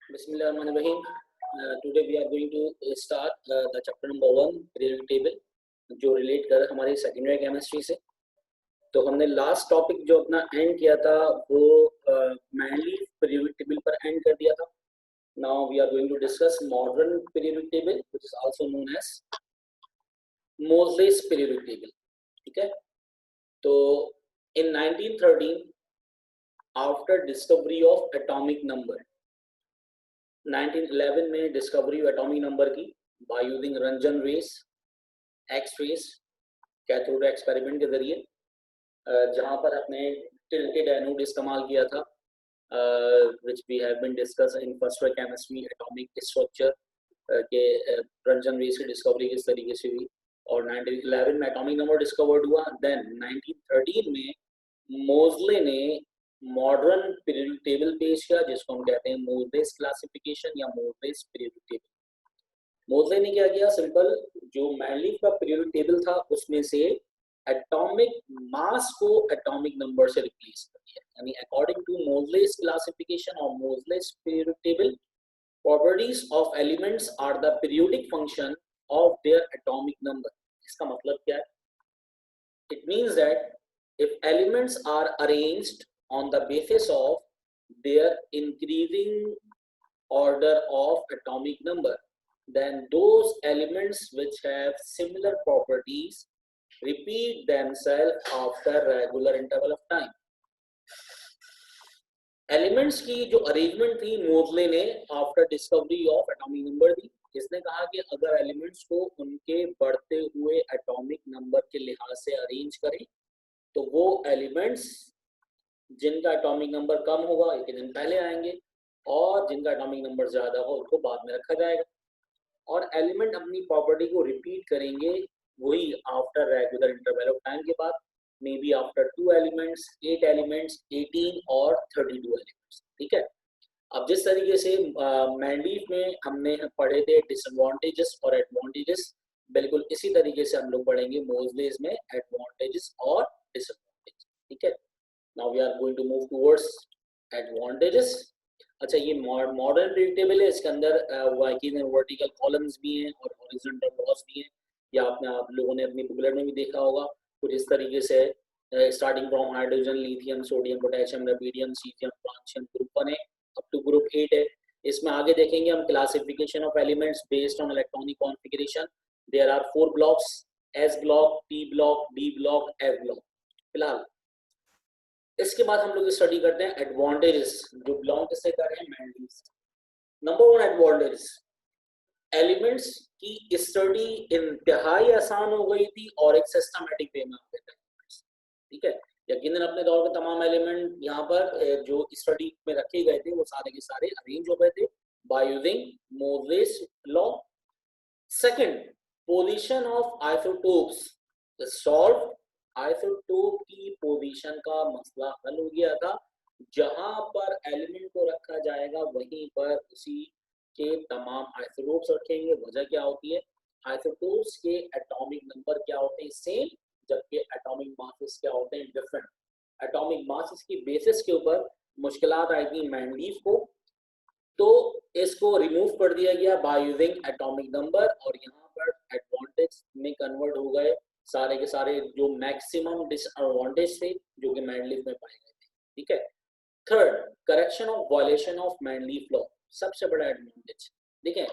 Bismillahirrahmanirrahim. Today we are going to start the chapter number 1 periodic table जो relate कर हमारी secondary chemistry से। तो हमने लास्ट टॉपिक जो अपना एंड किया था वो मैनली पीरियोडिक टेबल पर एंड कर दिया था। Now we are going to discuss modern periodic table which is also known as Moseley's periodic table. ठीक है, तो in 1913 after discovery of atomic number 1911 में डिस्कवरी एटॉमिक नंबर की by using Roentgen rays, X rays, cathode experiment के जरिए, जहां पर अपने टिल्टेड एनोड इस्तेमाल किया था, which we have been discussed in first year chemistry atomic structure के रंजन रेस की डिस्कवरी किस तरीके से हुई और 1911 में एटॉमिक नंबर डिस्कवर्ड हुआ। देन 1913 में मोज़ले ने मॉडर्न पीरियोडिक टेबल पेश किया जिसको हम कहते हैं मोज़लेस क्लासिफिकेशन या मोज़लेस पीरियोडिक टेबल। मोज़ले ने क्या किया, सिंपल जो मैनलीफ का पीरियोडिक टेबल था उसमें से एटॉमिक मास को एटॉमिक नंबर से रिप्लेस कर दिया, यानी अकॉर्डिंग टू मोज़लेस क्लासिफिकेशन और Moseley's periodic table, properties of elements are the periodic function of their atomic number। इसका मतलब क्या है? It means that if elements are arranged on the basis of their increasing order of atomic number, then those elements which have similar properties repeat themselves after regular interval of time। Elements की जो arrangement थी Moseley ने after discovery of atomic number दी। इसने कहा कि अगर elements को उनके बढ़ते हुए एटॉमिक नंबर के लिहाज से अरेंज करें तो वो एलिमेंट्स जिनका एटॉमिक नंबर कम होगा एक दिन पहले आएंगे और जिनका एटॉमिक नंबर ज्यादा होगा उसको बाद में रखा जाएगा, और एलिमेंट अपनी प्रॉपर्टी को रिपीट करेंगे वही after regular interval of time के बाद, may be after 2 elements, 8 elements, 18 और 32 एलिमेंट्स। ठीक है, अब जिस तरीके से मैंडलीफ में हमने पढ़े थे डिसएडवांटेजेस और एडवांटेजेस, बिल्कुल इसी तरीके से हम लोग पढ़ेंगे मोज़लेस में एडवांटेजेस और डिसएडवांटेजेस। ठीक है, now we are going to move towards advantages. अच्छा, ये मॉडर्न पीरियोडिक टेबल है, इसके अंदर वर्टिकल कॉलम्स भी हैं और हॉरिजॉन्टल रॉस भी हैं, या आप लोगों ने अपनी बुकलेट में भी देखा होगा कुछ इस तरीके से, starting from hydrogen, lithium, sodium, potassium, rubidium, caesium, francium, group 1 है अप टू ग्रुप 8 है। इसमें आगे देखेंगे हम classification of elements based on electronic configuration. There are 4 blocks, S block, P block, D block, F block. फिलहाल इसके बाद हम लोग स्टडी करते हैं एडवांटेजेस जो बिलोंग किससे कर रहे हैं, मैंडलीफ। नंबर 1 एडवांटेज, एलिमेंट्स की स्टडी इंतहाई आसान हो गई थी और एक सिस्टमैटिक वे में आते थे। ठीक है, यकीनन अपने दौर के तमाम एलिमेंट यहाँ पर जो स्टडी में रखे गए थे वो सारे के सारे अरेंज हो गए थे by using Moseley's law. Second, position of isotopes solve. Isotope की पोजीशन का मसला हल हो गया था, जहां पर एलिमेंट को रखा जाएगा वहीं पर उसी के तमाम आइसोटोप्स रखेंगे। वजह क्या होती है, आइसोटोप्स के एटॉमिक नंबर क्या होते हैं, सेम, जबकि एटॉमिक मासेस क्या होते हैं, डिफरेंट। एटॉमिक मासेस की बेसिस के ऊपर मुश्किलात आई थी मैंडलीफ को, तो इसको रिमूव कर दिया गया बाय यूजिंग एटॉमिक नंबर, और यहाँ पर एडवांटेज में कन्वर्ट हो गए सारे के सारे जो मैक्सिमम डिसएडवांटेज थे जो कि मैंडलीफ में पाए गए थे। ठीक है, third, correction of violation of Mendeleev law, सबसे बड़ा एडवांटेज। देखें,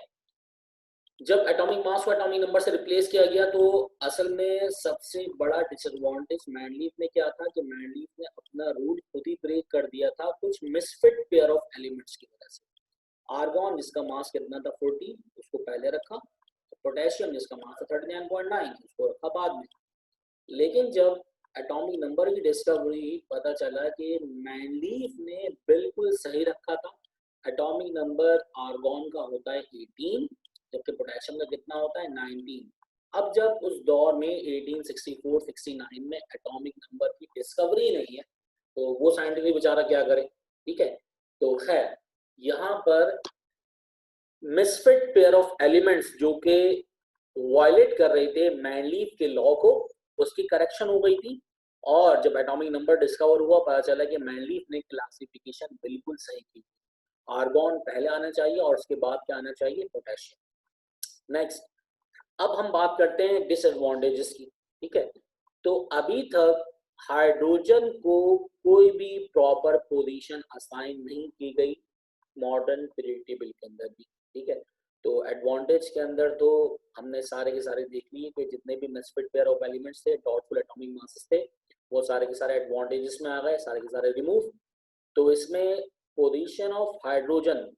जब एटॉमिक मास को एटॉमिक नंबर से रिप्लेस किया गया तो असल में सबसे बड़ा डिसएडवांटेज मैंडलीफ में क्या था कि मैंडलीफ ने अपना रूल खुद ही ब्रेक कर दिया था कुछ मिसफिट पेयर ऑफ एलिमेंट्स की वजह से। आर्गॉन जिसका मास कितना था 40, उसको पहले रखा, पोटेशियम जिसका मास था 39.9 उसको रखा बाद में। लेकिन जब एटॉमिक नंबर की डिस्कवरी पता चला कि मैंडलीफ ने बिल्कुल सही रखा था, एटॉमिक नंबर आर्गॉन का होता है 18 जबकि पोटेशियम का कितना होता है 19। अब जब उस दौर में 1864-69 में एटॉमिक नंबर की डिस्कवरी नहीं है तो वो साइंटिफिक बेचारा क्या करे। ठीक है, तो खैर यहाँ पर मिसफिट पेयर ऑफ एलिमेंट्स जो कि वायलेट कर रहे थे मैंडलीफ के लॉ को, उसकी करेक्शन हो गई थी, और जब एटॉमिक नंबर डिस्कवर हुआ पता चला कि मैंडलीफ ने क्लासिफिकेशन बिल्कुल सही की। आर्गॉन पहले आना चाहिए और उसके बाद क्या आना चाहिए, पोटेशियम। नेक्स्ट, अब हम बात करते हैं डिसएडवांटेजेस की, ठीक है। तो अभी तक हाइड्रोजन को कोई भी प्रॉपर पोजीशन असाइन नहीं की गई मॉडर्न पीरियोडिक टेबल के अंदर भी, ठीक है। तो एडवांटेज के अंदर तो हमने सारे के सारे देख लिए कि जितने भी मिसफिट पेयर ऑफ एलिमेंट्स थे, डॉटफुल एटॉमिक मासेस थे, वो सारे के सारे एडवांटेजेस में आ गए, सारे के सारे रिमूव। तो इसमें पोजीशन ऑफ हाइड्रोजन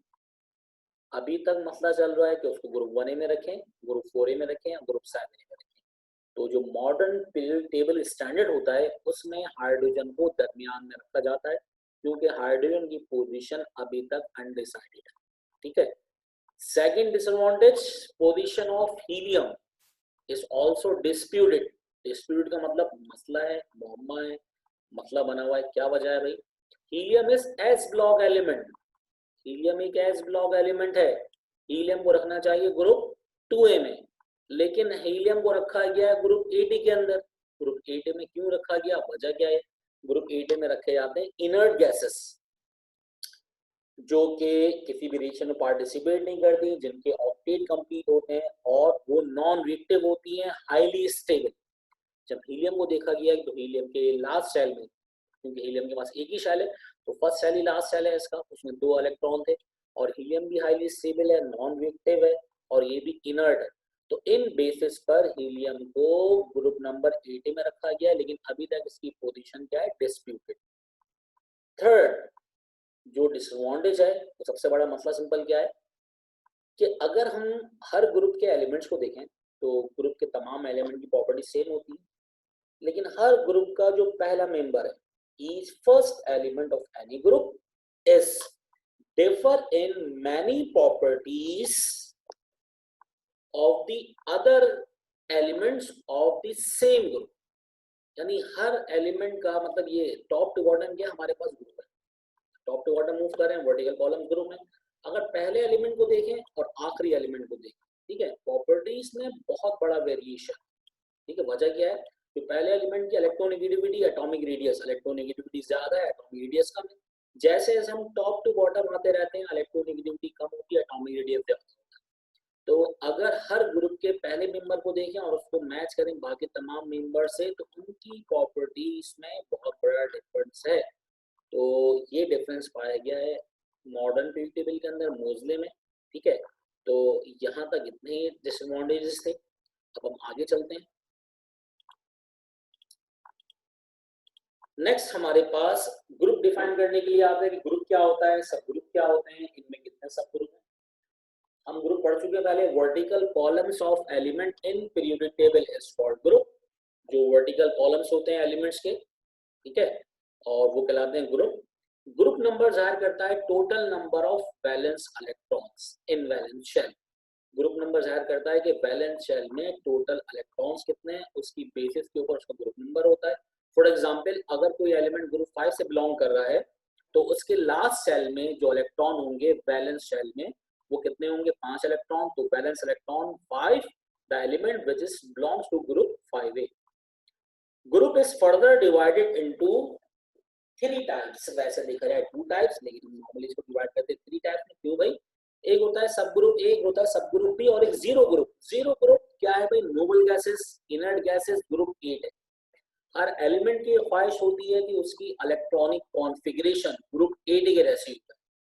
अभी तक मसला चल रहा है कि उसको ग्रुप 1A में रखें, ग्रुप 4A में रखें या ग्रुप 7A में रखें। तो जो मॉडर्न पीरियोडिक टेबल स्टैंडर्ड होता है उसमें हाइड्रोजन को दरमियान में रखा जाता है, क्योंकि हाइड्रोजन की पोजीशन अभी तक अनडिसाइडेड है, ठीक है। Second disadvantage, position of helium is also disputed. Dispute का मतलब मसला है, मुअम्मा है, मसला बना हुआ है। क्या वजह है भाई? Helium is S block element, helium एक एस ब्लॉक एलिमेंट है, हीलियम को रखना चाहिए ग्रुप 2A में, लेकिन हीलियम को रखा गया है ग्रुप 8A के अंदर। ग्रुप 8A में क्यों रखा गया, वजह क्या है? ग्रुप 8A में रखे जाते हैं इनर्ट गैसेस, जो कि किसी भी रिएक्शन में पार्टिसिपेट नहीं करती, जिनके ऑक्टेट कंप्लीट होते हैं और वो नॉन रिएक्टिव होती हैं, हाईली स्टेबल। जब हीलियम को देखा गया तो हीलियम के लास्ट शेल में, क्योंकि हीलियम के पास एक ही शेल है, तो फर्स्ट शेल ही लास्ट शेल है इसका, उसमें 2 इलेक्ट्रॉन थे, और हीलियम भी हाईली स्टेबल है, नॉन रिएक्टिव है, और ये भी इनर्ट है। तो इन बेसिस पर हीलियम को ग्रुप नंबर 8 में रखा गया है, लेकिन अभी तक इसकी पोजीशन क्या है, डिस्प्यूटेड। थर्ड जो डिसएडवांटेज है, तो सबसे बड़ा मसला सिंपल क्या है कि अगर हम हर ग्रुप के एलिमेंट्स को देखें तो ग्रुप के तमाम एलिमेंट की प्रॉपर्टी सेम होती है, लेकिन हर ग्रुप का जो पहला मेंबर है, each first element of any group is differ in many properties of the other elements of the same group. यानी हर एलिमेंट का मतलब ये टॉप टू बॉटम क्या हमारे पास ग्रुप है, टॉप टू बॉटम मूव कर रहे हैं, वर्टिकल कॉलम ग्रुप में। अगर पहले एलिमेंट को देखें और आखिरी एलिमेंट को देखें, ठीक है, प्रॉपर्टीज में बहुत बड़ा वेरिएशन, ठीक है। वजह क्या है? तो पहले एलिमेंट की इलेक्ट्रोनेगेटिविटी, एटॉमिक रेडियस, इलेक्ट्रोनेगेटिविटी ज्यादा है, एटॉमिक रेडियस कम है। जैसे जैसे हम टॉप टू बॉटम आते रहते हैं, इलेक्ट्रोनेगेटिविटी कम होती है, एटॉमिक रेडियस ज्यादा होता है। तो अगर हर ग्रुप के पहले मेंबर को देखें और उसको मैच करें बाकी तमाम मेंबर से, तो उनकी प्रॉपर्टीज में बहुत बड़ा डिफरेंस है। तो ये डिफरेंस पाया गया है मॉडर्न पीरियोडिक टेबल के अंदर, मोजले में, ठीक है। तो यहाँ तक इतने ही डिसएडवांटेजेस थे। अब हम आगे चलते हैं। नेक्स्ट हमारे पास ग्रुप डिफाइन करने के लिए आता है कि ग्रुप क्या होता है, सब ग्रुप क्या होते हैं, इनमें कितने सब ग्रुप हैं। हम ग्रुप पढ़ चुके हैं पहले, vertical columns of element in periodic table is called group. जो वर्टिकल कॉलम्स होते हैं एलिमेंट्स के, ठीक है, और वो कहलाते हैं ग्रुप। ग्रुप नंबर जाहिर करता है total number of valence electrons in valence shell. Group number जाहिर करता है कि वैलेंस शेल में टोटल इलेक्ट्रॉन्स कितने हैं, उसकी बेसिस के ऊपर उसका ग्रुप नंबर होता है। फॉर एग्जांपल, अगर कोई एलिमेंट ग्रुप 5 से बिलोंग कर रहा है, तो उसके लास्ट शेल में जो इलेक्ट्रॉन होंगे वैलेंस शेल में, वो कितने होंगे, 5 इलेक्ट्रॉन। तो valence electron 5, the element which is belongs to group 5A। Group is further divided into 3 types. वैसे देखा जाए 2 टाइप्स, लेकिन हम नॉर्मली इसको डिवाइड करते हैं 3 टाइप्स में। क्यों भाई? एक होता है सब ग्रुप ए, एक होता है सब ग्रुप बी, और एक जीरो ग्रुप। जीरो ग्रुप क्या है भाई? Noble gases, inert gases, group 8 है। हर एलिमेंट की ख्वाहिश होती है कि उसकी इलेक्ट्रॉनिक कॉन्फ़िगरेशन ग्रुप 8 के जैसी हो,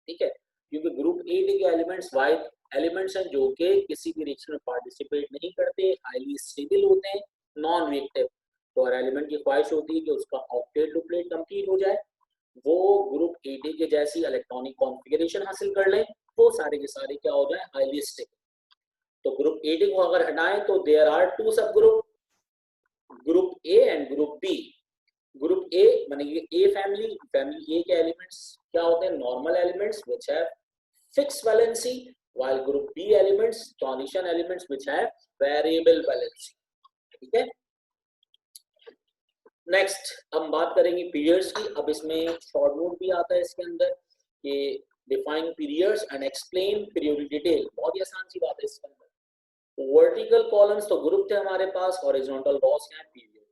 ठीक है, क्योंकि ग्रुप 8 के एलिमेंट्स वाइट एलिमेंट्स हैं जो कि किसी भी रिएक्शन में पार्टिसिपेट नहीं करते, हाईली स्टेबल होते हैं, नॉन रिएक्टिव। तो हर एलिमेंट की ख्वाहिश होती है कि उसका ऑक्टेट डुप्लेट कंप्लीट हो जाए, वो ग्रुप 8 के जैसी इलेक्ट्रॉनिक कॉन्फ़िगरेशन हासिल कर लें, तो सारे के सारे क्या हो जाए, हाईली स्टेबल। तो ग्रुप 8 को अगर हटाएं तो there are 2 sub group, group A and group B. Group A माने ये ए फैमिली, फैमिली ए के एलिमेंट्स क्या होते हैं, normal elements which have fixed valency, while group B elements transition elements which have variable valency, ठीक है। Next हम बात करेंगे पीरियड्स की। अब इसमें शॉर्ट नोट भी आता है इसके अंदर कि define periods and explain periodic detail. बहुत ही आसान सी बात है इसके अंदर। वर्टिकल कॉलम्स तो ग्रुप थे हमारे पास, हॉरिजॉन्टल रॉस क्या है, पीरियड।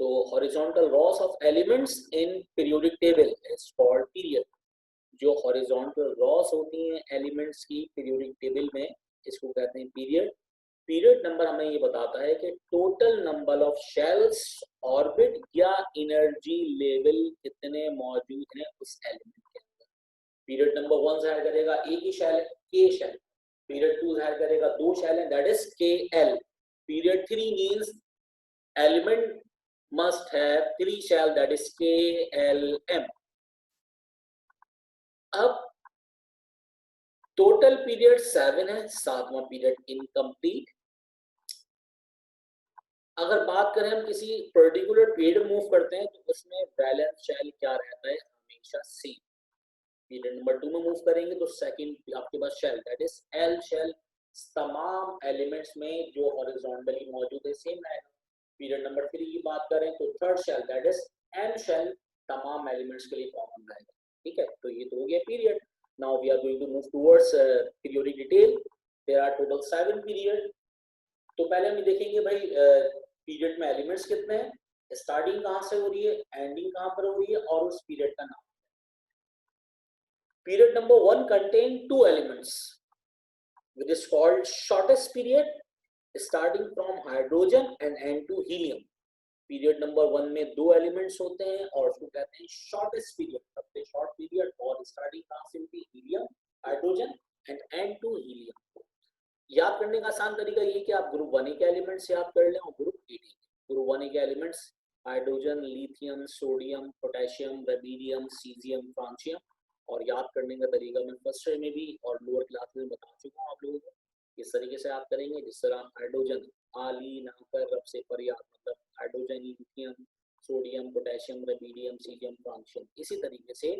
तो horizontal Ross of elements in periodic table is called period. जो हॉरिजॉन्टल रॉस होती हैं एलिमेंट्स की पीरियोडिक टेबल में, इसको कहते हैं पीरियड। पीरियड नंबर हमें ये बताता है कि total number of shells orbit या एनर्जी लेवल कितने मौजूद हैं उस एलिमेंट के अंदर। पीरियड नंबर 1 जाहिर करेगा एक ही शेल है, के शेल। पीरियड 2 जाहिर करेगा 2 शेल है, that is K L. Period 3 means element must have 3 shell, that is K L M. अब टोटल पीरियड 7 है, 7वां पीरियड इनकम्प्लीट। अगर बात करें हम किसी पर्टिकुलर पीरियड मूव करते हैं तो उसमें बैलेंस शेल क्या रहता है, हमेशा सेम। पीरियड नंबर 2 में मूव करेंगे तो सेकंड आपके पास shell that is L shell तमाम एलिमेंट्स में जो हॉरिजॉन्टली मौजूद है सेम रहेगा। पीरियड नंबर 3 की बात करें तो third shell that is M shell तमाम एलिमेंट्स के लिए कॉमन रहेगा। ठीक है, तो ये तो हो गया period. Now we are going to move towards periodic detail. There are total 7 period. तो पहले हम देखेंगे भाई पीरियड में एलिमेंट्स कितने हैं, स्टार्टिंग कहां से हो रही है, एंडिंग कहां पर हो रही है और उस पीरियड का नाम। Period number 1 contain 2 elements, which is called shortest period, starting from hydrogen and end to helium. Period number 1 में 2 elements होते हैं और उसको कहते हैं shortest period, सबसे short period, और starting कहां से होती है, helium, hydrogen and end to helium। याद करने का आसान तरीका ये कि आप ग्रुप 1 के एलिमेंट्स याद कर लें और ग्रुप 8 के। ग्रुप 1 के elements hydrogen, lithium, sodium, potassium, rubidium, caesium, francium. और याद करने का तरीका मैं फर्स्ट ईयर में भी और लोअर क्लास में बता चुका हूँ आप लोगों को। इस तरीके से आप करेंगे जिस तरह हाइड्रोजन आली नाकर रब से पर्याप्त, मतलब hydrogen, lithium, sodium, potassium, rubidium, caesium, francium. इसी तरीके से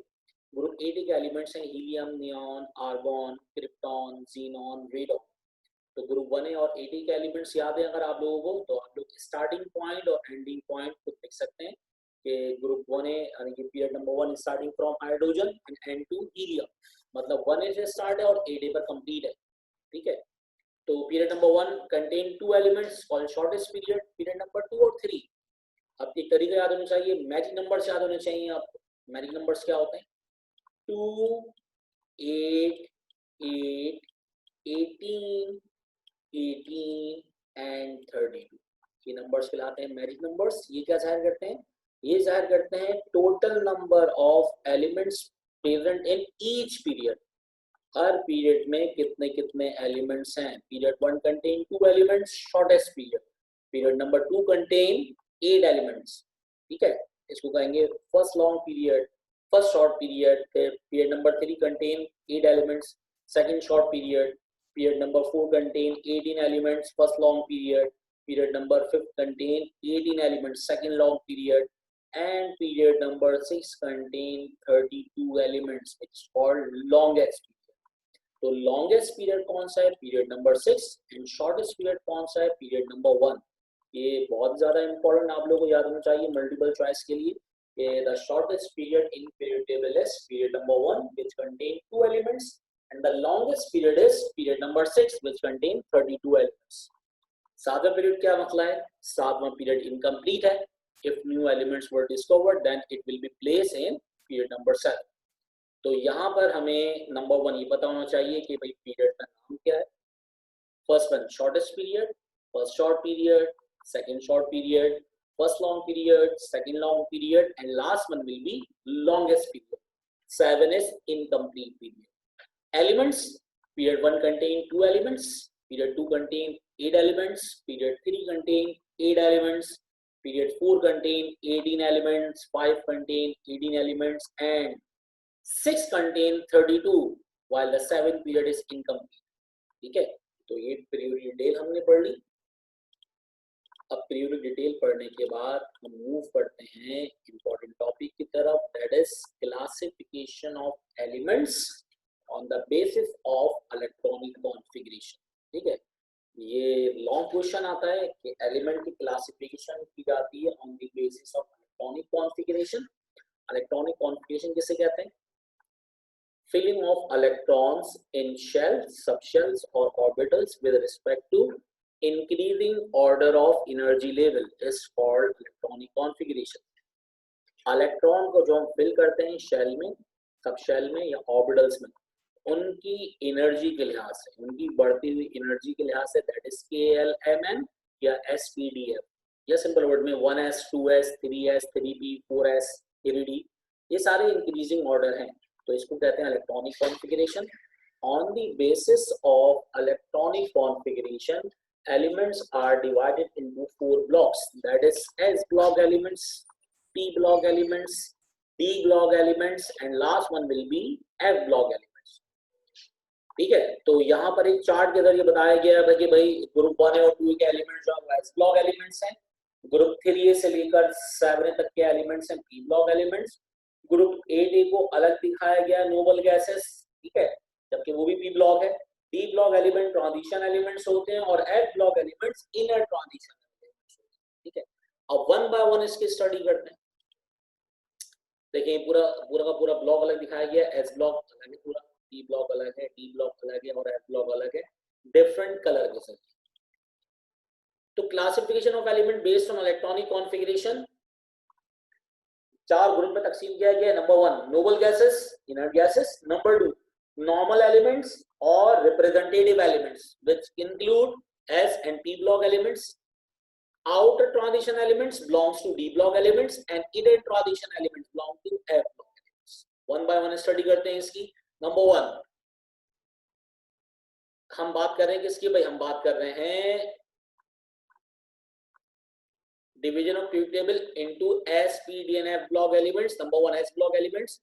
ग्रुप 8 के एलिमेंट्स हैं helium, neon, argon, krypton, xenon, radon. तो ग्रुप 1 और 8 के एलिमेंट्स याद है अगर आप लोगों को, तो आप लोग स्टार्टिंग पॉइंट और एंडिंग पॉइंट खुद लिख सकते हैं कि ग्रुप 1 यानी कि period number 1 starting from hydrogen and and to helium, मतलब 1 से स्टार्ट है और 8 पर कंप्लीट है। ठीक है, तो period number 1 contain 2 elements called shortest period. Period number 2 और 3 अब एक तरीका याद होना चाहिए, मैजिक नंबर्स याद होने चाहिए आपको। मैजिक नंबर्स क्या होते हैं, 2, 8, 8, 18, 18 एंड 32, ये नंबर्स कहलाते हैं मैजिक नंबर्स। ये क्या जाहिर करते हैं, ये जाहिर करते हैं total number of elements present in each period. हर पीरियड में कितने कितने एलिमेंट्स हैं। Period 1 contain 2 elements, shortest period. Period number 2 contain 8 elements. ठीक है, इसको कहेंगे first long period, first short period. फिर period number 3 contain 8 elements, second short period. Period number 4 contain 18 elements, first long period. Period number 5 contain 18 elements, second long period. And period number 6 contain 32 elements, which is called longest period. तो longest period कौन सा है, period number 6, and shortest period कौन सा है, period number 1। ये बहुत ज्यादा इंपॉर्टेंट आप लोगों को याद होना चाहिए मल्टीपल चॉइस के लिए। The shortest period in period table is period number 1, which contain 2 elements. And the longest period is period number 6, which contain 32 elements. सातवां पीरियड क्या मतलब है, सातवां पीरियड इनकम्प्लीट है। If new elements were discovered, then it will be placed in period number 7. तो यहाँ पर हमें नंबर 1 ये पता होना चाहिए कि भाई पीरियड का नाम क्या है। First one shortest period, first short period, second short period, first long period, second long period, and last one will be longest period. 7 is incomplete period. Elements, period 1 contain 2 elements, period 2 contain 8 elements, period 3 contain 8 elements, period 4 contain 18 elements, 5 contain 18 elements, and 6 contain 32, while the 7th period is incomplete. ठीक है, तो ये periodic detail हमने पढ़ ली। अब periodic detail पढ़ने के बाद हम मूव करते हैं इंपॉर्टेंट टॉपिक की तरफ, that is classification of elements on the basis of electronic configuration। ठीक है, ये लॉन्ग क्वेश्चन आता है कि एलिमेंट की क्लासिफिकेशन की जाती है on the basis of electronic configuration. Electronic configuration किसे कहते हैं, filling of electrons in shells, subshells or orbitals with respect to increasing order of energy level is called electronic configuration। Electron को जो हम फिल करते हैं शेल में, सब शेल में या ऑर्बिटल्स में, उनकी एनर्जी के लिहाज से, उनकी बढ़ती हुई एनर्जी के लिहाज से, दैट इज KLMN या SPDF, या सिंपल वर्ड में 1s 2s 3s 3p 4s 3d, ये सारे इंक्रीजिंग ऑर्डर हैं। तो इसको कहते हैं electronic configuration. On the basis of electronic configuration, elements are divided into 4 blocks, that is S block elements, P block elements, D block elements, and last one will be F block elements। ठीक है, तो यहाँ पर एक chart के जरिए बताया गया है कि भाई ग्रुप 1 और 2 के एलिमेंट्स जो S ब्लॉक एलिमेंट्स हैं, ग्रुप 3 से लेकर 7 तक के एलिमेंट्स हैं P block elements, group 8A को अलग दिखाया गया है नोबल गैसेस, ठीक है, जबकि वो भी P ब्लॉक है। D block element transition elements होते हैं और F block elements inner transition elements होते हैं। ठीक है, अब वन बाय वन इसकी स्टडी करते हैं। देखिए पूरा पूरा का पूरा ब्लॉक अलग दिखाया गया है, S ब्लॉक अलग है, पूरा P ब्लॉक अलग है, D ब्लॉक अलग है और F ब्लॉक अलग है, डिफरेंट कलर के साथ। तो classification of element based on electronic configuration, 4 group में तकसीम किया गया है। Number 1 noble gases, inert gases. Number 2 normal elements or representative elements which include S and P block elements. Outer transition elements belongs to D block elements and inner transition elements belong to F block elements. One by one study करते हैं इसकी। Number 1 हम बात कर रहे हैं किसकी भाई, हम बात कर रहे हैं division of periodic table into S, P, D and F block elements. Number 1 S block elements,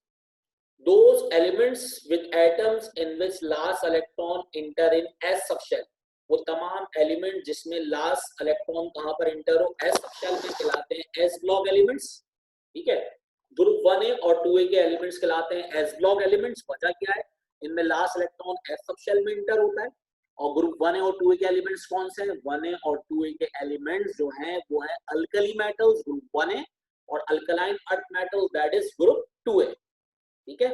those elements with atoms in which last electron enter in S subshell, वो तमाम एलिमेंट जिसमें लास्ट इलेक्ट्रॉन कहां पर inter हो S subshell में कहलाते हैं S block elements. ठीक है, ग्रुप 1A और 2A के एलिमेंट्स कहलाते हैं S ब्लॉक एलिमेंट्स। वजह क्या है, इनमें लास्ट इलेक्ट्रॉन S सबशेल में इंटर होता है। और ग्रुप 1A और 2A के एलिमेंट्स कौन से हैं, 1A और 2A के एलिमेंट्स जो हैं वो है अल्कली मेटल्स ग्रुप 1A और alkaline earth metals that is group 2A। ठीक है,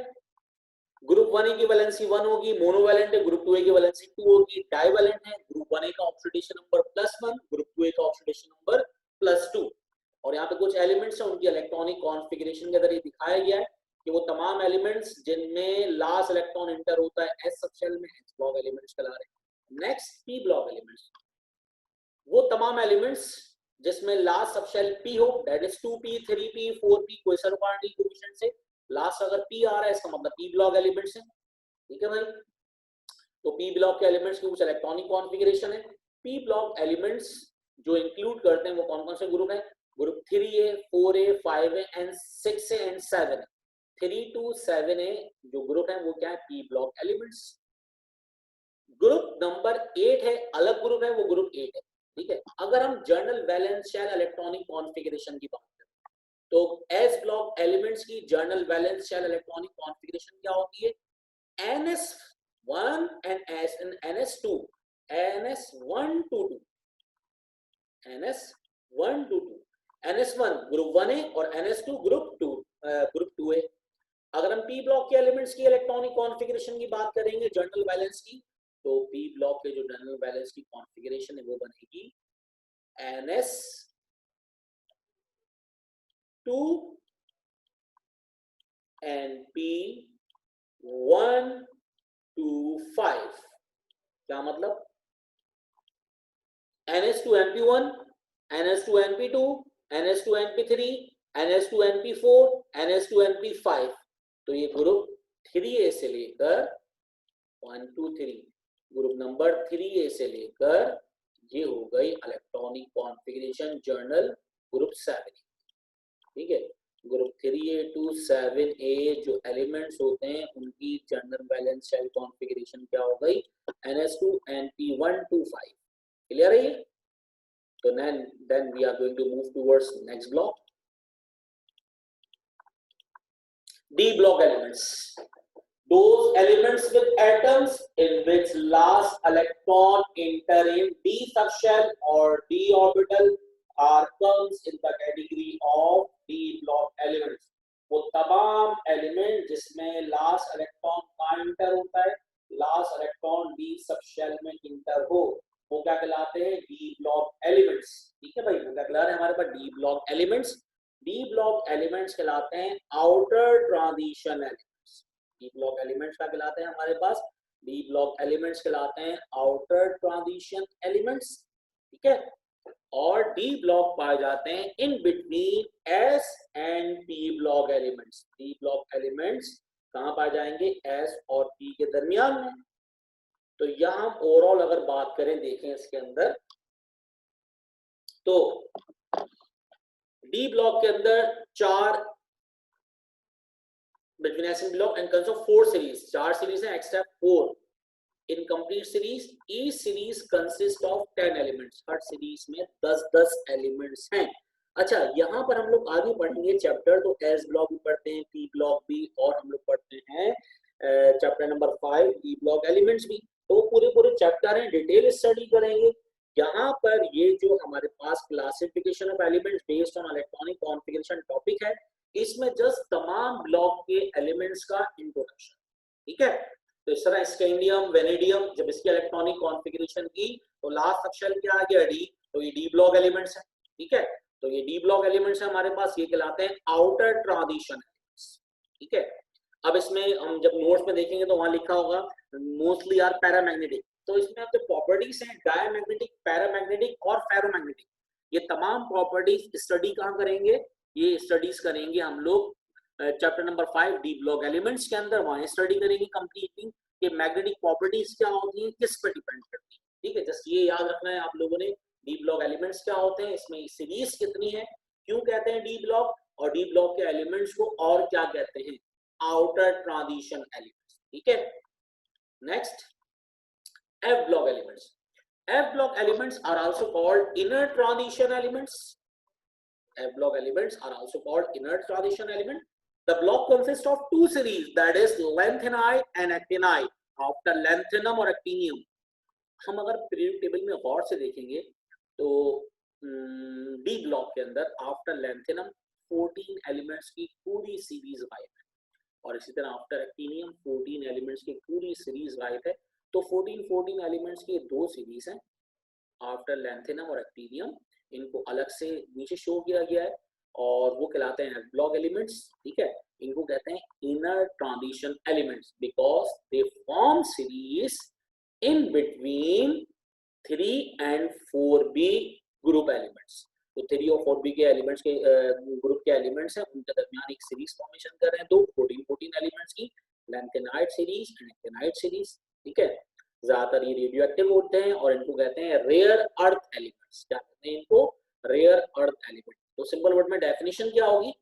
ग्रुप 1A की वैलेंसी 1 होगी, मोनोवैलेंट है, ग्रुप 2A की वैलेंसी 2 होगी, डाइवैलेंट है, ग्रुप 1A का ऑक्सीडेशन नंबर +1, ग्रुप 2A का ऑक्सीडेशन नंबर +2। और यहाँ पे कुछ एलिमेंट्स हैं उनकी इलेक्ट्रॉनिक कॉन्फ़िगरेशन के जरिए दिखाया गया है कि वो तमाम एलिमेंट्स जिनमें लास्ट इलेक्ट्रॉन इंटर होता है S सबशेल में, S ब्लॉक एलिमेंट्स कहला रहे हैं। नेक्स्ट P ब्लॉक एलिमेंट्स, वो तमाम एलिमेंट्स जिसमें लास्ट सबशेल P हो, that is 2P 3P 4P, कोई सरवाणी कोएफिशिएंट से लास्ट अगर P आ रहा है इसका मतलब P ब्लॉक एलिमेंट्स है। ठीक है भाई, तो P ब्लॉक के एलिमेंट्स की कुछ इलेक्ट्रॉनिक कॉन्फ़िगरेशन है। P ब्लॉक एलिमेंट्स जो इंक्लूड करते हैं वो कौन कौन से ग्रुप हैं, group 3A 4A 5A and 6A and 7A। 3 to 7A जो ग्रुप है वो क्या है, P block elements. Group number 8 है, अलग ग्रुप है, वो ग्रुप 8 है। ठीक है, अगर हम general valence shell electronic configuration की बात करें तो S ब्लॉक एलिमेंट्स की general valence shell electronic configuration क्या होती है, NS1 and NS2, NS1 to 2, NS1 to 2, NS1 group 1A और NS2 ग्रुप 2A। अगर हम P ब्लॉक के एलिमेंट्स की इलेक्ट्रॉनिक कॉन्फ़िगरेशन की बात करेंगे जनरल वैलेंस की, तो P ब्लॉक के जो जनरल वैलेंस की कॉन्फ़िगरेशन है वो बनेगी NS2 and P1 to 5। क्या मतलब, NS2 NP1, NS2 NP2, NS2 NP3, NS2 NP4, NS2 NP5। तो ये ग्रुप 3A से लेकर 1 to 3, ग्रुप नंबर 3A से लेकर ये हो गई इलेक्ट्रॉनिक कॉन्फ़िगरेशन जर्नल ग्रुप 7। ठीक है, ग्रुप 3A to 7A जो एलिमेंट्स होते हैं उनकी जनरल वैलेंस शेल कॉन्फ़िगरेशन क्या हो गई, NS2 NP1 to 5। क्लियर है ये? तो then we are going to move towards next block, D block elements, those elements with atoms in which last electron enter in D subshell or D orbital are comes in the category of D block elements। वो तमाम element जिसमें last electron का inter होता है, last electron D subshell में inter हो, वो क्या कहलाते हैं, D ब्लॉक एलिमेंट्स। ठीक है भाई, वो क्या कहला रहे हैं हमारे पास, D block elements. D block elements कहलाते हैं outer transition elements. D block elements क्या कहलाते हैं हमारे पास? डी ब्लॉक एलिमेंट्स कहलाते हैं आउटर ट्रांजिशन एलिमेंट्स, ठीक है। और डी ब्लॉक पाए जाते हैं in between S and P block elements. D block elements कहां पाए जाएंगे? एस और पी के दरमियान में। तो यहां हम ओवरऑल अगर बात करें, देखें इसके अंदर, तो डी ब्लॉक के अंदर 4 between S and block and consists of 4 series. 4 series है except 4 incomplete series. Each series consists of 10 elements. Her series में 10-10 elements हैं। अच्छा, यहाँ पर हम लोग आगे पढ़ेंगे चैप्टर, तो S ब्लॉक भी पढ़ते हैं, P ब्लॉक भी, और हम लोग पढ़ते हैं chapter number 5 E block elements भी। तो पूरे चैप्टर हैं, डिटेल स्टडी करेंगे। यहाँ पर ये जो हमारे पास classification of elements based on electronic configuration topic है, इसमें जस्ट तमाम ब्लॉक के एलिमेंट्स का इंट्रोडक्शन, ठीक है। तो इस तरह स्कैंडियम, वेनेडियम, जब इसकी इलेक्ट्रॉनिक कॉन्फ़िगरेशन की तो लास्ट अक्षर क्या आ गया? डी। तो ये डी ब्लॉक एलिमेंट्स है, ठीक है। तो ये डी ब्लॉक एलिमेंट्स है हमारे पास, ये कहलाते हैं आउटर ट्रांजिशन एलिमेंट्स, ठीक है। अब इसमें हम जब नोट्स में देखेंगे तो वहां लिखा होगा मोस्टली आर पैरामैग्नेटिक। तो इसमें जो प्रॉपर्टीज हैं डायमैग्नेटिक, पैरामैग्नेटिक और फेरोमैग्नेटिक, ये तमाम प्रॉपर्टीज स्टडी कहां करेंगे? ये स्टडीज करेंगे हम लोग chapter number 5 D block elements के अंदर। वहां स्टडी करेंगे कंप्लीटली कि मैग्नेटिक प्रॉपर्टीज क्या होती हैं, किस पर डिपेंड करती है, ठीक है। जस्ट ये याद रखना है आप लोगों ने, डी ब्लॉक एलिमेंट्स क्या होते हैं, इसमें सीरीज कितनी है, क्यों कहते हैं डी ब्लॉक, और डी ब्लॉक के एलिमेंट्स को और क्या कहते हैं? आउटर ट्रांजिशन एलिमेंट्स, ठीक है। Next, F block elements. F block elements are also called inner transition elements. F block elements are also called inner transition element. The block consists of 2 series, that is lanthanide and actinide. After lanthanum और actinium, हम अगर period table में गौर से देखेंगे तो D block के अंदर after lanthanum 14 elements की पूरी सीरीज गायब है, और इसी तरह आफ्टर एक्टिनियम 14 एलिमेंट्स की पूरी सीरीज गायब है। तो 14 एलिमेंट्स की 2 सीरीज हैं आफ्टर लैंथेनम और एक्टिनियम, इनको अलग से नीचे शो किया गया है और वो कहलाते हैं ब्लॉक एलिमेंट्स, ठीक है। इनको कहते हैं inner transition elements because they form series in between 3 and 4b group elements. तो 3 और 4b के एलिमेंट्स के ग्रुप के एलिमेंट्स हैं, उनके दरमियान एक सीरीज फॉर्मेशन कर रहे हैं, दो 14 एलिमेंट्स की lanthanide series and actinide series, ठीक है। ज्यादातर ये रेडियो एक्टिव होते हैं और इनको कहते हैं रेयर अर्थ एलिमेंट्स। क्या कहते हैं इनको? Rare earth element. तो सिंपल वर्ड में डेफिनेशन क्या होगी?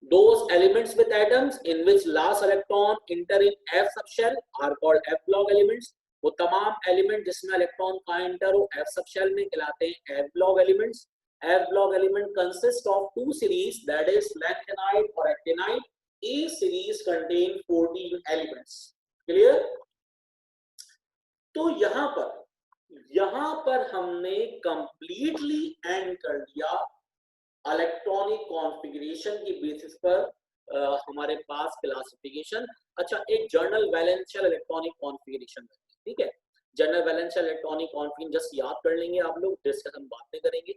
Those elements with atoms in which last electron enter in F subshell are called F block elements. वो तमाम एलिमेंट जिसमें इलेक्ट्रॉन का एंटर हो F सबशेल में कहलाते हैं F block elements. F block element consist of 2 series, that is lanthanide और actinide. Each series contain 14 elements. Clear? तो यहाँ पर हमने कंप्लीटली एंड कर दिया इलेक्ट्रॉनिक कॉन्फ़िगरेशन की बेसिस पर हमारे पास क्लासिफिकेशन। अच्छा, एक जर्नल वैलेंशियल इलेक्ट्रॉनिक कॉन्फ़िगरेशन, ठीक है। जर्नल वैलेंशियल इलेक्ट्रॉनिक कॉन्फ़िगरेशन जस्ट याद कर लेंगे आप लोग, डिस्कस हम बाद में करेंगे।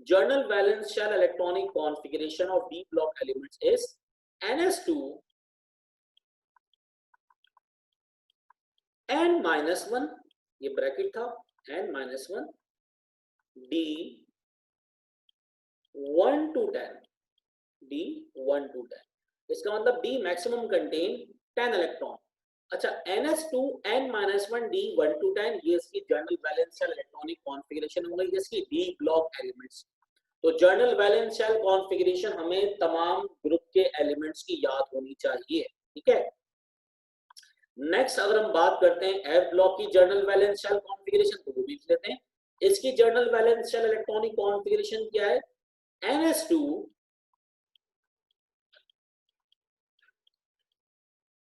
Journal वैलेंशियल electronic configuration of D block elements is ns2 n-1, ये ब्रैकेट था, n-1 d 1 to 10, d 1 to 10, इसका मतलब d मैक्सिमम कंटेन 10 इलेक्ट्रॉन। अच्छा, ns2 n-1 d 1 to 10, ये इसकी जर्नल वैलेंशियल इलेक्ट्रॉनिक कॉन्फ़िगरेशन हो गई जिसकी डी ब्लॉक एलिमेंट्स। तो जर्नल वैलेंशियल कॉन्फ़िगरेशन हमें तमाम ग्रुप के एलिमेंट्स की याद होनी चाहिए, ठीक है। नेक्स्ट अगर हम बात करते हैं एफ ब्लॉक की जर्नल वैलेंशियल कॉन्फ़िगरेशन, तो वो भी लिख लेते हैं। इसकी जर्नल वैलेंशियल इलेक्ट्रॉनिक कॉन्फ़िगरेशन क्या है? ns2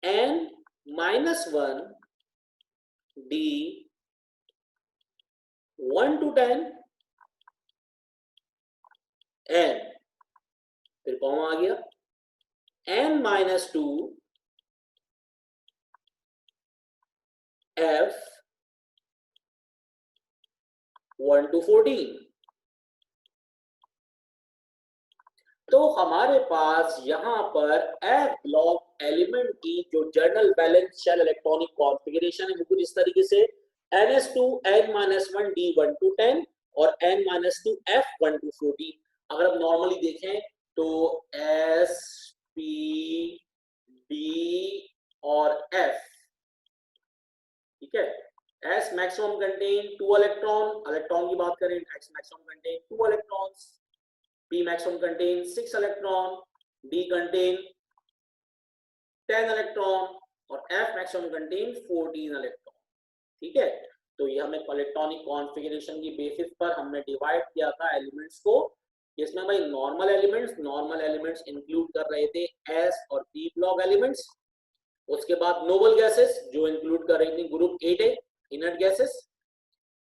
n-1 d 1 to 10 n, फिर कॉमा आ गया, n-2 f 1 to 14। तो हमारे पास यहां पर एफ ब्लॉक एलिमेंट की जो general valence shell electronic configuration है वो कुछ इस तरीके से ns2 n-1 d1 to 10 और n-2 f1 to 14। अगर आप नॉर्मली देखें तो s p d और f, ठीक है। s मैक्सिमम कंटेन 2 इलेक्ट्रॉन की बात करें, x maximum contain 2 electrons, p maximum contain 6 electron, d contain 10 electron और f मैक्सिमम कंटेन 14 इलेक्ट्रॉन, ठीक है। तो ये हमें इलेक्ट्रॉनिक कॉन्फ़िगरेशन की बेसिस पर हमने डिवाइड किया था एलिमेंट्स को, जिसमें भाई नॉर्मल एलिमेंट्स इंक्लूड कर रहे थे s और p ब्लॉक एलिमेंट्स। उसके बाद नोबल गैसेस जो इंक्लूड कर रही थी ग्रुप 8A इनर्ट गैसेस,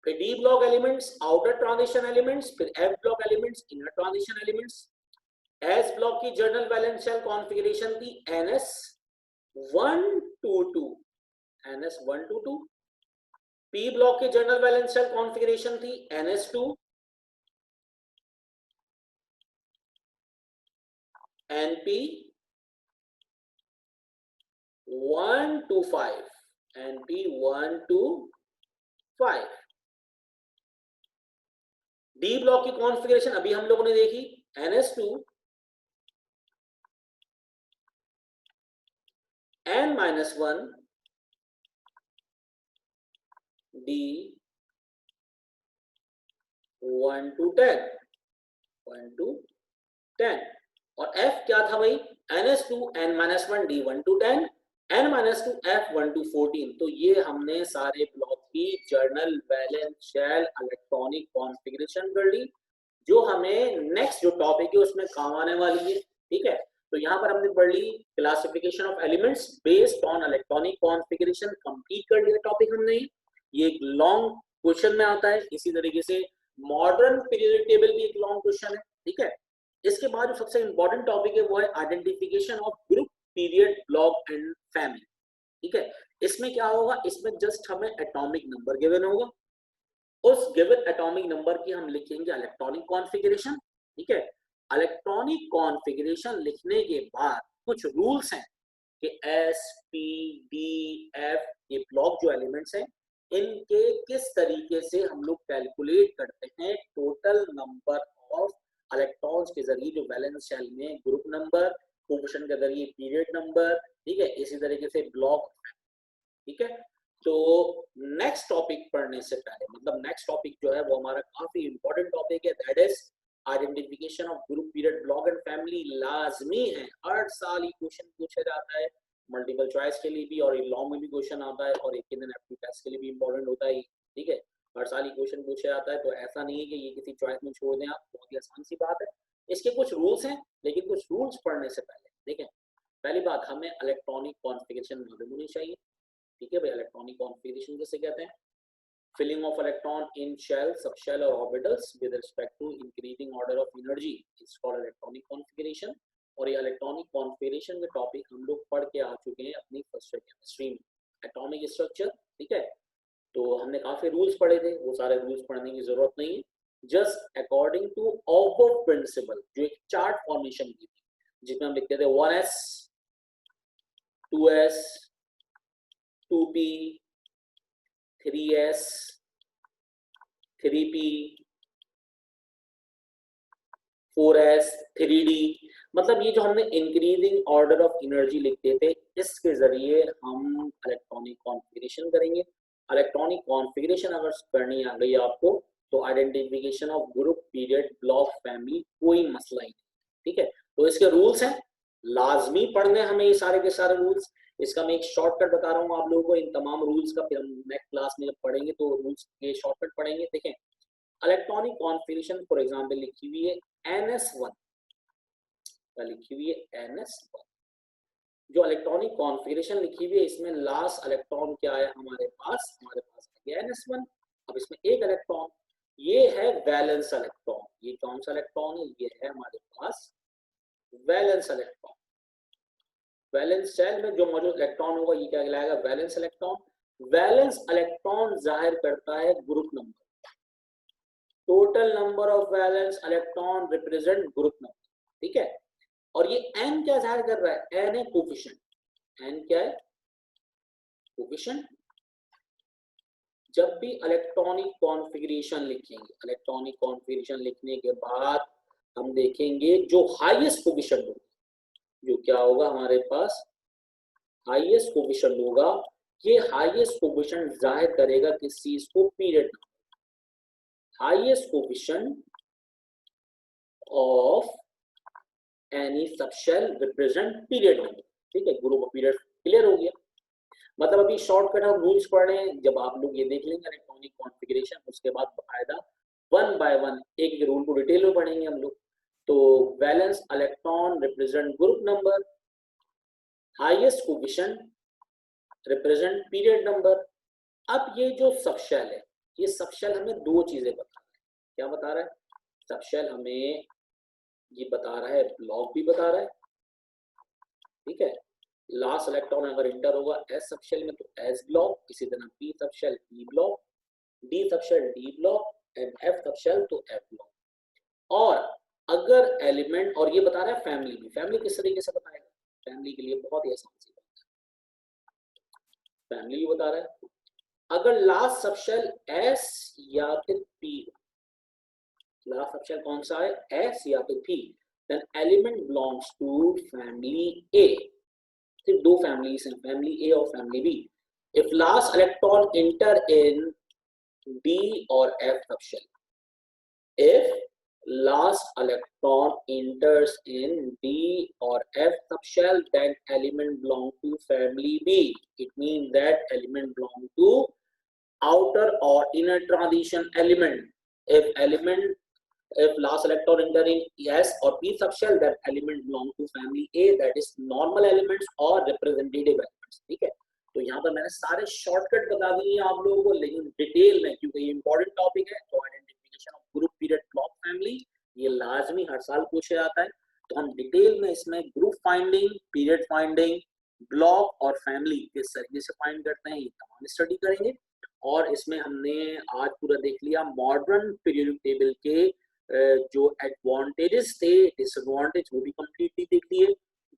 फिर D block elements outer transition elements, फिर F block elements inner transition elements. S block की जर्नल बैलेंस शेल कॉन्फ़िगरेशन थी ns122 ns122। पी ब्लॉक की जर्नल बैलेंस शेल कॉन्फ़िगरेशन थी ns2 np 1 to 5 np 1 to 5। D block की configuration अभी हम लोगों ने देखी ns2 n-1 d 1 to 10 1 to 10 और f क्या था भाई ns2 n-1 d 1 to 10 n-2 f 1 to 14। तो ये हमने सारे ब्लॉक की general valence shell electronic configuration कर ली, जो हमें नेक्स्ट जो टॉपिक है उसमें काम आने वाली है, ठीक है। तो यहाँ पर हमने पढ़ ली classification of elements based on electronic configuration, complete कर लिया टॉपिक हमने। ये एक लॉन्ग क्वेश्चन में आता है, इसी तरीके से मॉडर्न पीरियोडिक टेबल भी एक लॉन्ग क्वेश्चन है, ठीक है। इसके बाद जो सबसे इंपॉर्टेंट टॉपिक है वो है identification of group period block and family, ठीक है। इसमें क्या होगा, इसमें जस्ट हमें एटॉमिक नंबर गिवन होगा, उस गिवन एटॉमिक नंबर की हम लिखेंगे इलेक्ट्रॉनिक कॉन्फ़िगरेशन, ठीक है। इलेक्ट्रॉनिक कॉन्फ़िगरेशन लिखने के बाद कुछ रूल्स हैं कि एस पी डी एफ ये ब्लॉक जो एलिमेंट्स हैं इनके किस तरीके से हम लोग कैलकुलेट करते हैं टोटल नंबर ऑफ इलेक्ट्रॉन्स के जरिए जो बैलेंस शेल में ग्रुप नंबर, कोफिशिएंट के जरिए पीरियड नंबर, ठीक है, इसी तरीके से ब्लॉक, ठीक है। तो नेक्स्ट टॉपिक पढ़ने से पहले, मतलब नेक्स्ट टॉपिक जो है वो हमारा काफी इंपॉर्टेंट टॉपिक है, that is identification of group period block and family. लाजमी है, हर साल ये क्वेश्चन पूछा जाता है, मल्टीपल चॉइस के लिए भी और लॉन्ग में भी क्वेश्चन आता है और एक दिन एप्टी टेस्ट के लिए भी इंपॉर्टेंट होता है, ठीक है। हर साल ये क्वेश्चन पूछा जाता है, तो ऐसा नहीं है कि ये किसी चॉइस में छोड़ दें आप, बहुत ही आसान सी बात है। इसके कुछ रूल्स हैं, लेकिन कुछ रूल्स पढ़ने से पहले देखें, पहली बात हमें इलेक्ट्रॉनिक कॉन्फ़िगरेशन मालूम होनी चाहिए, ठीक है भाई। इलेक्ट्रॉनिक कॉन्फ़िगरेशन किसे कहते हैं? Filling of electron in shell, subshell और orbitals with respect to increasing order of energy is called electronic configuration. और ये इलेक्ट्रॉनिक कॉन्फ़िगरेशन के टॉपिक हम लोग पढ़ के आ चुके हैं अपनी फर्स्ट ईयर केमिस्ट्री में, एटॉमिक स्ट्रक्चर, ठीक है। तो हमने काफी रूल्स पढ़े थे, वो सारे रूल्स पढ़ने की जरूरत नहीं है, just according to of principle जो एक चार्ट फॉर्मेशन की थी, जिसमें हम लिखते थे 1s 2s 2p 3s 3p 4s 3d, मतलब ये जो हमने इंक्रीजिंग ऑर्डर ऑफ एनर्जी लिखते थे, इसके जरिए हम इलेक्ट्रॉनिक कॉन्फ़िगरेशन करेंगे। इलेक्ट्रॉनिक कॉन्फ़िगरेशन अगर करनी आ गई आपको, तो identification of group period block family कोई मसला ही नहीं, ठीक है। तो इसके रूल्स हैं, लाजमी पढ़ने हमें ये सारे के सारे रूल्स। इसका मैं एक शॉर्टकट बता रहा हूँ आप लोगों को इन तमाम रूल्स का, फिर हम नेक्स्ट क्लास में जब पढ़ेंगे तो रूल्स के शॉर्टकट पढ़ेंगे। देखें, इलेक्ट्रॉनिक कॉन्फ़िगरेशन फॉर एग्जांपल लिखी हुई है ns1, लिखी हुई है ns1, जो इलेक्ट्रॉनिक कॉन्फ़िगरेशन लिखी हुई है इसमें लास्ट इलेक्ट्रॉन क्या है हमारे पास आ गया ns1। अब इसमें एक इलेक्ट्रॉन, ये है वैलेंस इलेक्ट्रॉन, ये कौन सा इलेक्ट्रॉन है, ये है हमारे पास वैलेंस इलेक्ट्रॉन। वैलेंस शेल में जो मौजूद इलेक्ट्रॉन होगा ये क्या कहलाएगा, वैलेंस इलेक्ट्रॉन। वैलेंस इलेक्ट्रॉन जाहिर करता है group number, total number of valence electron represent group number, ठीक है। और ये n क्या जाहिर कर रहा है, n है कोफिशिएंट, n क्या है? कोफिशिएंट। जब भी इलेक्ट्रॉनिक कॉन्फ़िगरेशन लिखेंगे, इलेक्ट्रॉनिक कॉन्फ़िगरेशन लिखने के बाद हम देखेंगे जो हाईएस्ट कोफिशिएंट होगा, जो क्या होगा हमारे पास हाईएस्ट कोफिशिएंट होगा, ये हाईएस्ट कोफिशिएंट जाहिर करेगा किस चीज को? Period. Highest coefficient of any subshell represent period number. ठीक है, ग्रुप ऑफ पीरियड क्लियर हो गया। मतलब अभी शॉर्टकट हम रूल्स पढ़ रहे हैं, जब आप लोग ये देख लेंगे इलेक्ट्रॉनिक कॉन्फ़िगरेशन, उसके बाद बाकायदा वन बाय वन एक एक रूल को डिटेल में पढ़ेंगे हम लोग। तो valence electron represent group number, highest coefficient represent period number. अब ये जो सबशेल है, ये सबशेल हमें दो चीजें बता रहा है। क्या बता रहा है? सबशेल हमें ये बता रहा है, ब्लॉक भी बता रहा है। ठीक है, लास्ट इलेक्ट्रॉन अगर इंटर होगा एस सबशेल में तो एस ब्लॉक, इसी तरह P subshell P block, D subshell D block and F subshell तो एफ ब्लॉक। और अगर एलिमेंट, और ये बता रहा है फैमिली भी, फैमिली किस तरीके से बताएगा? फैमिली के लिए बहुत ही आसान सी बात है, फैमिली भी बता रहा है। अगर लास्ट सबशेल एस या फिर पी, लास्ट सबशेल कौन सा है? एस या फिर P, then element belongs to family A. सिर्फ दो फैमिलीज हैं, फैमिली ए और family B. If last electron enter in D or F subshell, if last electron enters in D or F subshell, then element belong to family B. It means that element belong to outer or inner transition element. If last electron enter in S or P subshell, that element belong to family A, that is normal elements or representative elements. ठीक है, तो यहाँ पर मैंने सारे shortcut बता दिए आप लोगों को, लेकिन डिटेल में, क्योंकि ये इंपॉर्टेंट टॉपिक है, तो identification of group period block family ये लाजमी हर साल पूछा जाता है। तो हम डिटेल में इसमें group finding, period finding, block और फैमिली किस तरीके से फाइंड करते हैं, ये तमाम स्टडी करेंगे। और इसमें हमने आज पूरा देख लिया मॉडर्न पीरियोडिक टेबल के जो एडवांटेजेस थे, डिसएडवांटेज वो भी कंप्लीटली देख लिए,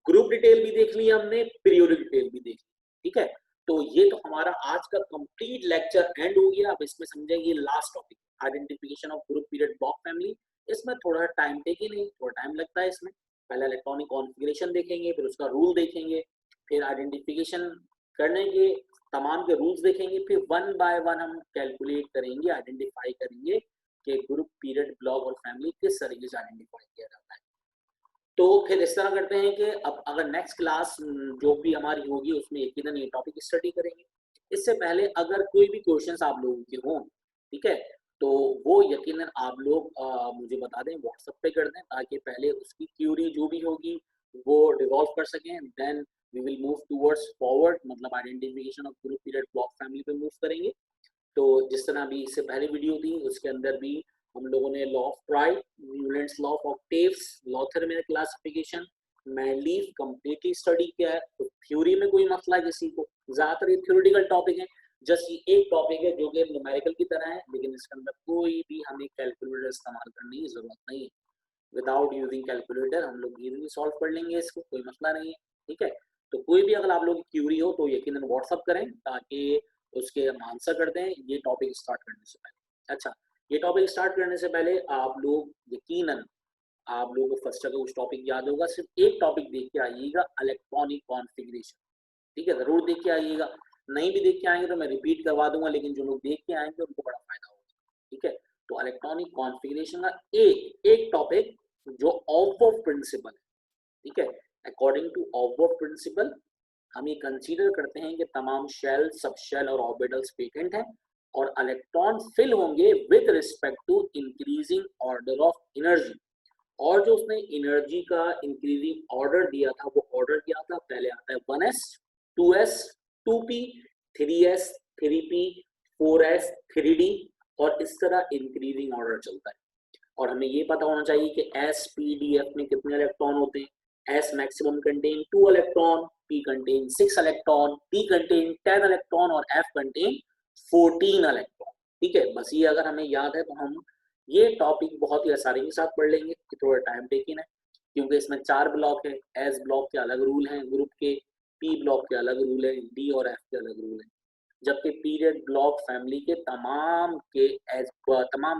ग्रुप डिटेल भी देख लिया हमने, पीरियोडिक डिटेल भी देख ली। ठीक है, तो ये तो हमारा आज का कंप्लीट लेक्चर एंड हो गया। अब इसमें समझेंगे last topic, identification of group period block family. इसमें थोड़ा टाइम टेकिंग है, थोड़ा टाइम लगता है इसमें। पहले इलेक्ट्रॉनिक कॉन्फ़िगरेशन देखेंगे, फिर उसका रूल देखेंगे, फिर आइडेंटिफिकेशन करने के तमाम के रूल्स देखेंगे, फिर वन बाय वन हम कैलकुलेट करेंगे, आइडेंटिफाई करेंगे कि ग्रुप पीरियड ब्लॉक और फैमिली किस तरीके से आइडेंटिफाई किया जाता है। तो फिर इस तरह करते हैं कि अब अगर नेक्स्ट क्लास जो भी हमारी होगी उसमें यकीनन ये टॉपिक स्टडी करेंगे। इससे पहले अगर कोई भी क्वेश्चंस आप लोगों के हों, ठीक है, तो वो यकीनन आप लोग मुझे बता दें, व्हाट्सएप पे कर दें, ताकि पहले उसकी क्यूरी जो भी होगी वो रिजॉल्व कर सकें, then we will move towards forward, मतलब identification of group period block family पे मूव करेंगे। तो जिस तरह अभी इससे पहले वीडियो थी उसके अंदर भी हम लोगों ने law of triads, Newlands law of octaves, Lothar Meyer classification, मैनलीफ कंप्लीटली स्टडी किया है। तो थ्योरी में कोई मसला है किसी को? ज्यादातर ये थ्योरेटिकल टॉपिक है, जस्ट ये एक टॉपिक है जो कि न्यूमेरिकल की तरह है, लेकिन इसके अंदर कोई भी हमें कैलकुलेटर इस्तेमाल करने की जरूरत नहीं है। विदाउट यूजिंग कैलकुलेटर हम लोग इजीली सॉल्व कर लेंगे इसको, कोई मसला नहीं है। ठीक है, तो कोई भी अगर आप लोग की क्यूरी हो तो यकीनन व्हाट्सअप करें, ताकि उसके हम आंसर कर दें ये टॉपिक स्टार्ट करने से पहले। अच्छा, ये टॉपिक स्टार्ट करने से पहले आप लोग यकीनन, आप लोगों को फर्स्ट का कुछ टॉपिक याद होगा, सिर्फ एक टॉपिक देख के आइएगा, इलेक्ट्रॉनिक कॉन्फ़िगरेशन। ठीक है, जरूर देख के आइएगा, नहीं भी देख के आएंगे तो मैं रिपीट करवा दूंगा, लेकिन जो लोग देख के आएंगे उनको बड़ा फायदा होगा। ठीक है, तो इलेक्ट्रॉनिक कॉन्फ़िगरेशन का एक टॉपिक जो ऑफ प्रिंसिपल है। ठीक है, अकॉर्डिंग टू ऑफ प्रिंसिपल हम ये कंसीडर करते हैं कि तमाम शेल, सब शेल और ऑर्बिटल्स वेकेंट हैं और इलेक्ट्रॉन फिल होंगे with respect to increasing order of energy. और जो उसने एनर्जी का इंक्रीजिंग ऑर्डर दिया था, वो ऑर्डर क्या था? पहले आता है 1s, 2s, 2p, 3s, 3p, 4s, 3d, और इस तरह इंक्रीजिंग ऑर्डर चलता है। और हमें ये पता होना चाहिए कि s, p, d, f में कितने इलेक्ट्रॉन होते हैं। S maximum contain 2 electron, P contain 6 electron, T contain 10 electron और F contain 14 electron। ठीक है, बस ये अगर हमें याद है तो हम ये टॉपिक बहुत ही आसानी के साथ पढ़ लेंगे, कि थोड़ा टाइम टेकिंग है, क्योंकि इसमें 4 ब्लॉक है। S ब्लॉक के अलग रूल हैं ग्रुप के, पी ब्लॉक के अलग रूल है, डी और एफ के अलग रूल है, जबकि पीरियड ब्लॉक फैमिली के तमाम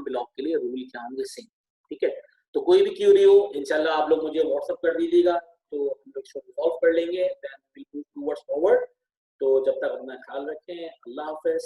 ब्लॉक के लिए रूल क्या होंगे, सेम। ठीक है, तो कोई भी क्यूरी हो इंशाल्लाह आप लोग मुझे व्हाट्सएप कर दीजिएगा, तो हम लोग इसको रिजॉल्व कर लेंगे, then we will move towards forward. तो जब तक अपना ख्याल रखें, अल्लाह हाफिज।